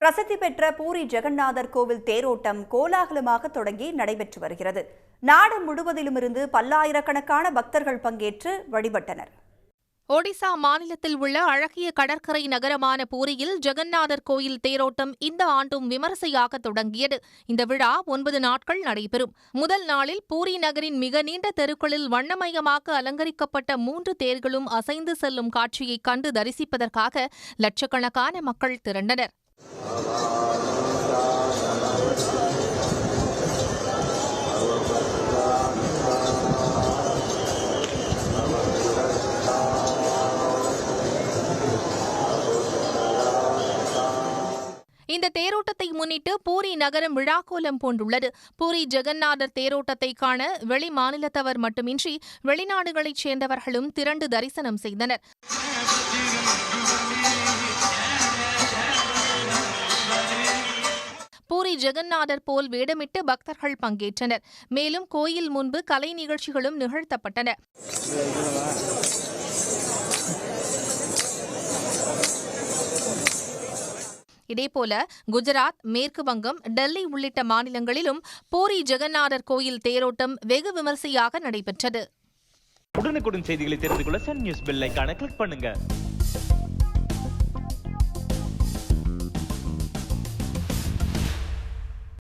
பிரசித்தி பெற்ற பூரி ஜெகநாதர் கோவில் தேரோட்டம் கோலாகலமாக தொடங்கி நடைபெற்று வருகிறது. நாடு முழுவதிலுமிருந்து பல்லாயிரக்கணக்கான பக்தர்கள் பங்கேற்று வழிபட்டனர். ஒடிசா மாநிலத்தில் உள்ள அழகிய கடற்கரை நகரமான பூரியில் ஜெகநாதர் கோயில் தேரோட்டம் இந்த ஆண்டும் விமரிசையாக தொடங்கியது. இந்த விழா 9 நாட்கள் நடைபெறும். முதல் நாளில் பூரி நகரின் மிக நீண்ட தெருக்களில் வண்ணமயமாக அலங்கரிக்கப்பட்ட 3 தேர்களும் அசைந்து செல்லும் காட்சியை கண்டு தரிசிப்பதற்காக லட்சக்கணக்கான மக்கள் திரண்டனர். இந்த தேரோட்டத்தை முன்னிட்டு பூரி நகரம் விழாக்கோலம் பூண்டுள்ளது. பூரி ஜெகநாதர் தேரோட்டத்தை காண வெளி மாநிலத்தவர் மட்டுமின்றி வெளிநாடுகளைச் சேர்ந்தவர்களும் திரண்டு தரிசனம் செய்தனர். பூரி ஜெகநாதர் போல் வேடமிட்டு பக்தர்கள் பங்கேற்றனர். மேலும் கோயில் முன்பு கலை நிகழ்ச்சிகளும் நிகழ்த்தப்பட்டன. இதேபோல குஜராத், மேற்கு வங்கம், டெல்லி உள்ளிட்ட மாநிலங்களிலும் பூரி ஜெகநாதர் கோயில் தேரோட்டம் வெகு விமரிசையாக நடைபெற்றது. உடனுக்குடன் செய்திகளை தெரிந்து கொள்ள சன் நியூஸ் பெல் ஐகானை கிளிக் பண்ணுங்க.